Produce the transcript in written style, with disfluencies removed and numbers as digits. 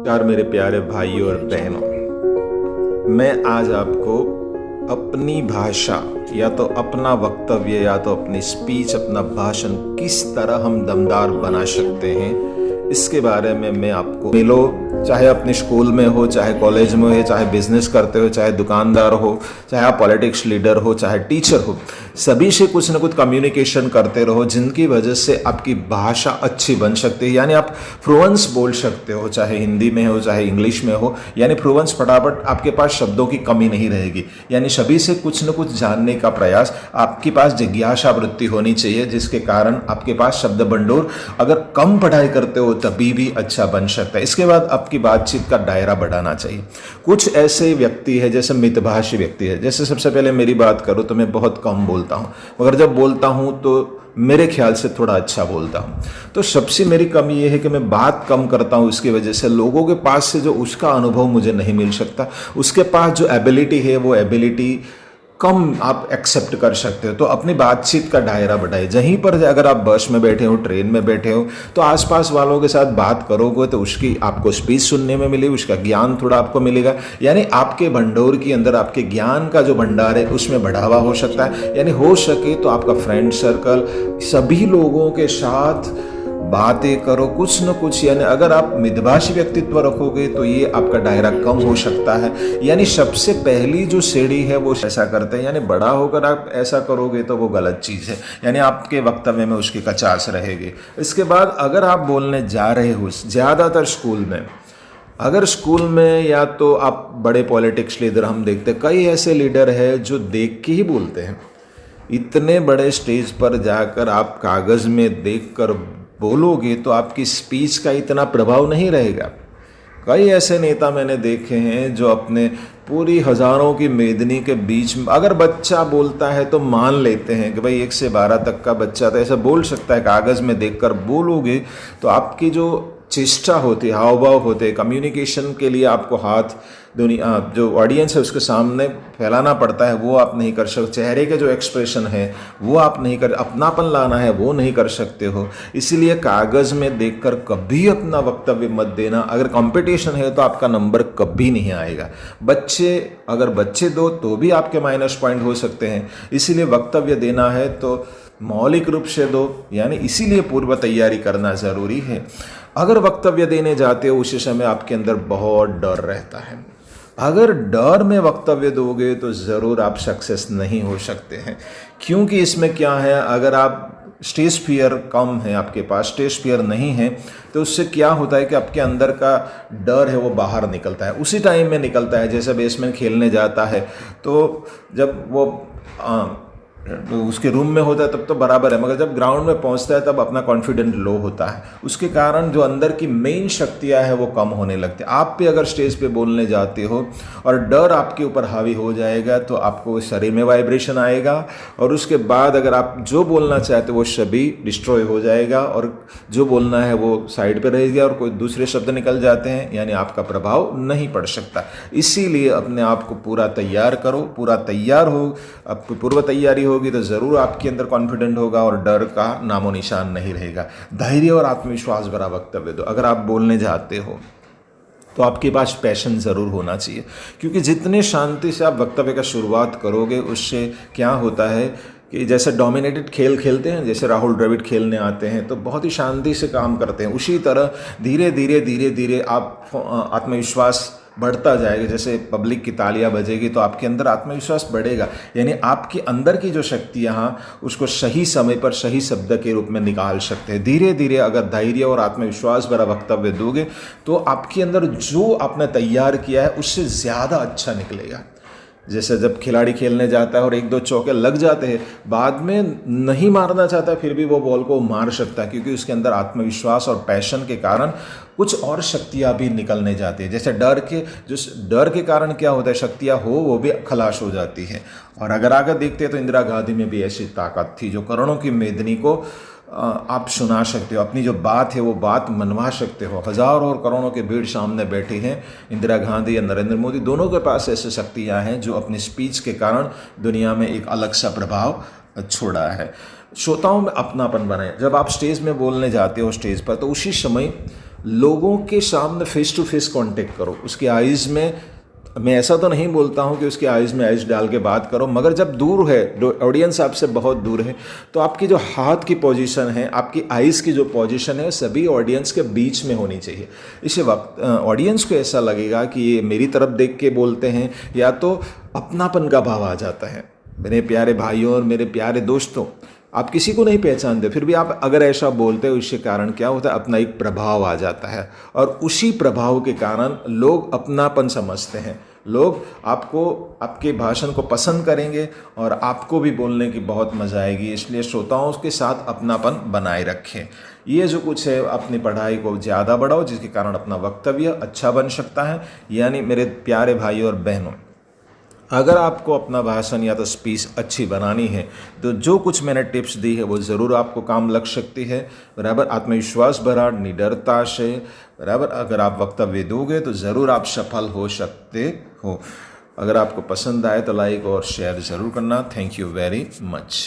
नमस्कार मेरे प्यारे भाइयों और बहनों। मैं आज आपको अपनी भाषा या तो अपना वक्तव्य या तो अपनी स्पीच, अपना भाषण किस तरह हम दमदार बना सकते हैं, इसके बारे में मैं आपको मिलो। चाहे अपने स्कूल में हो, चाहे कॉलेज में हो, चाहे बिजनेस करते हो, चाहे दुकानदार हो, चाहे आप पॉलिटिक्स लीडर हो, चाहे टीचर हो, सभी से कुछ ना कुछ कम्युनिकेशन करते रहो जिनकी वजह से आपकी भाषा अच्छी बन सकती है। यानी आप फ्लुएंस बोल सकते हो, चाहे हिंदी में हो चाहे इंग्लिश में हो। यानी फ्लुएंस फटाफट, आपके पास शब्दों की कमी नहीं रहेगी। यानी सभी से कुछ न कुछ जानने का प्रयास, आपके पास जिज्ञासा वृत्ति होनी चाहिए, जिसके कारण आपके पास शब्द भंडोर अगर कम पढ़ाई करते हो तभी भी अच्छा बन सकता है। इसके बाद आपकी बातचीत का दायरा बढ़ाना चाहिए। कुछ ऐसे व्यक्ति है जैसे मितभाषी व्यक्ति है। जैसे सबसे पहले मेरी बात करूँ तो मैं बहुत कम बोलता हूँ, मगर जब बोलता हूँ तो मेरे ख्याल से थोड़ा अच्छा बोलता हूँ। तो सबसे मेरी कमी ये है कि मैं बात कम करता हूँ, इसकी वजह से लोगों के पास से जो उसका अनुभव मुझे नहीं मिल सकता, उसके पास जो एबिलिटी है वो एबिलिटी कम आप एक्सेप्ट कर सकते हो। तो अपनी बातचीत का दायरा बढ़ाए। जहीं पर अगर आप बस में बैठे हो, ट्रेन में बैठे हो, तो आसपास वालों के साथ बात करोगे तो उसकी आपको स्पीच सुनने में मिलेगी, उसका ज्ञान थोड़ा आपको मिलेगा। यानी आपके भंडोर के अंदर आपके ज्ञान का जो भंडार है उसमें बढ़ावा हो सकता है। यानी हो सके तो आपका फ्रेंड सर्कल, सभी लोगों के साथ बातें करो कुछ न कुछ। यानी अगर आप मितभाषी व्यक्तित्व रखोगे तो ये आपका दायरा कम हो सकता है। यानी सबसे पहली जो सीढ़ी है वो ऐसा करते हैं। यानी बड़ा होकर आप ऐसा करोगे तो वो गलत चीज़ है। यानी आपके वक्तव्य में उसकी कचास रहेगी। इसके बाद अगर आप बोलने जा रहे हो, ज़्यादातर अगर स्कूल में या तो आप बड़े पॉलिटिक्स लीडर हम देखते हैं, कई ऐसे लीडर हैं जो देख के ही बोलते हैं। इतने बड़े स्टेज पर जाकर आप कागज़ में देखकर बोलोगे तो आपकी स्पीच का इतना प्रभाव नहीं रहेगा। कई ऐसे नेता मैंने देखे हैं जो अपने पूरी हजारों की मेदनी के बीच में, अगर बच्चा बोलता है तो मान लेते हैं कि भाई 1 से 12 तक का बच्चा तो ऐसा बोल सकता है। कागज़ में देखकर बोलोगे तो आपकी जो चेष्टा होती है, हाव भाव होते हैं, कम्युनिकेशन के लिए आपको हाथ दुनिया जो ऑडियंस है उसके सामने फैलाना पड़ता है, वो आप नहीं कर सकते। चेहरे के जो एक्सप्रेशन है वो आप नहीं कर, अपनापन लाना है वो नहीं कर सकते हो। इसीलिए कागज़ में देखकर कभी अपना वक्तव्य मत देना। अगर कंपटीशन है तो आपका नंबर कभी नहीं आएगा। अगर बच्चे दो तो भी आपके माइनस पॉइंट हो सकते हैं। इसीलिए वक्तव्य देना है तो मौलिक रूप से दो। यानी इसीलिए पूर्व तैयारी करना ज़रूरी है। अगर वक्तव्य देने जाते हो उसी समय आपके अंदर बहुत डर रहता है। अगर डर में वक्तव्य दोगे तो ज़रूर आप सक्सेस नहीं हो सकते हैं। क्योंकि इसमें क्या है, अगर आप स्टेज फियर कम है, आपके पास स्टेज फियर नहीं है, तो उससे क्या होता है कि आपके अंदर का डर है वो बाहर निकलता है। उसी टाइम में निकलता है जैसे बेसमेन खेलने जाता है तो जब वो तो उसके रूम में होता है तब तो बराबर है, मगर जब ग्राउंड में पहुंचता है तब अपना कॉन्फिडेंस लो होता है। उसके कारण जो अंदर की मेन शक्तियां हैं वो कम होने लगती है। आप भी अगर स्टेज पे बोलने जाते हो और डर आपके ऊपर हावी हो जाएगा तो आपको शरीर में वाइब्रेशन आएगा और उसके बाद अगर आप जो बोलना चाहते हो वो सभी डिस्ट्रॉय हो जाएगा और जो बोलना है वो साइड पे रह गया और कोई दूसरे शब्द निकल जाते हैं। यानी आपका प्रभाव नहीं पड़ सकता। इसीलिए अपने आप को पूरा तैयार करो। पूरा तैयार हो, आपको पूर्व तैयारी होगी तो ज़रूर आपके अंदर कॉन्फिडेंट होगा और डर का नामो निशान नहीं रहेगा। धैर्य और आत्मविश्वास भरा वक्तव्य दो। अगर आप बोलने जाते हो तो आपके पास पैशन ज़रूर होना चाहिए, क्योंकि जितने शांति से आप वक्तव्य का शुरुआत करोगे उससे क्या होता है कि जैसे डोमिनेटेड खेल खेलते हैं, जैसे राहुल द्रविड़ खेलने आते हैं तो बहुत ही शांति से काम करते हैं, उसी तरह धीरे धीरे आप आत्मविश्वास बढ़ता जाएगा। जैसे पब्लिक की तालियां बजेगी तो आपके अंदर आत्मविश्वास बढ़ेगा। यानी आपके अंदर की जो शक्ति यहाँ उसको सही समय पर सही शब्द के रूप में निकाल सकते हैं। धीरे धीरे अगर धैर्य और आत्मविश्वास भरा वक्तव्य दोगे तो आपके अंदर जो आपने तैयार किया है उससे ज़्यादा अच्छा निकलेगा। जैसे जब खिलाड़ी खेलने जाता है और 1-2 चौके लग जाते हैं, बाद में नहीं मारना चाहता फिर भी वो बॉल को मार सकता है, क्योंकि उसके अंदर आत्मविश्वास और पैशन के कारण कुछ और शक्तियाँ भी निकलने जाती है। जैसे डर के कारण क्या होता है, शक्तियाँ वो भी खलाश हो जाती है। और अगर आगे देखते हैं तो इंदिरा गांधी में भी ऐसी ताकत थी जो करोड़ों की मेदनी को आप सुना सकते हो, अपनी जो बात है वो बात मनवा सकते हो। हजारों और करोड़ों के भीड़ सामने बैठी हैं। इंदिरा गांधी या नरेंद्र मोदी दोनों के पास ऐसी शक्तियां हैं जो अपनी स्पीच के कारण दुनिया में एक अलग सा प्रभाव छोड़ा है। श्रोताओं में अपनापन बनाए। जब आप स्टेज में बोलने जाते हो स्टेज पर, तो उसी समय लोगों के सामने फेस टू फेस कांटेक्ट करो, उसके आइज़ में, मैं ऐसा तो नहीं बोलता हूँ कि उसके आइज़ में आइज़ डाल के बात करो, मगर जब दूर है, ऑडियंस आपसे बहुत दूर है, तो आपकी जो हाथ की पोजीशन है, आपकी आइज़ की जो पोजीशन है, सभी ऑडियंस के बीच में होनी चाहिए। इसी वक्त ऑडियंस को ऐसा लगेगा कि ये मेरी तरफ देख के बोलते हैं, या तो अपनापन का भाव आ जाता है। मेरे प्यारे भाइयों और मेरे प्यारे दोस्तों, आप किसी को नहीं पहचानते, फिर भी आप अगर ऐसा बोलते हो, इसके कारण क्या होता है, अपना एक प्रभाव आ जाता है, और उसी प्रभाव के कारण लोग अपनापन समझते हैं। लोग आपको, आपके भाषण को पसंद करेंगे और आपको भी बोलने की बहुत मज़ा आएगी। इसलिए श्रोताओं के साथ अपनापन बनाए रखें। ये जो कुछ है, अपनी पढ़ाई को ज़्यादा बढ़ाओ, जिसके कारण अपना वक्तव्य अच्छा बन सकता है। यानी मेरे प्यारे भाइयों और बहनों, अगर आपको अपना भाषण या तो स्पीच अच्छी बनानी है, तो जो कुछ मैंने टिप्स दी है वो ज़रूर आपको काम लग सकती है। बराबर आत्मविश्वास भरा, निडरता से, बराबर अगर आप वक्तव्य दोगे तो ज़रूर आप सफल हो सकते हो। अगर आपको पसंद आए तो लाइक और शेयर ज़रूर करना। Thank you very much.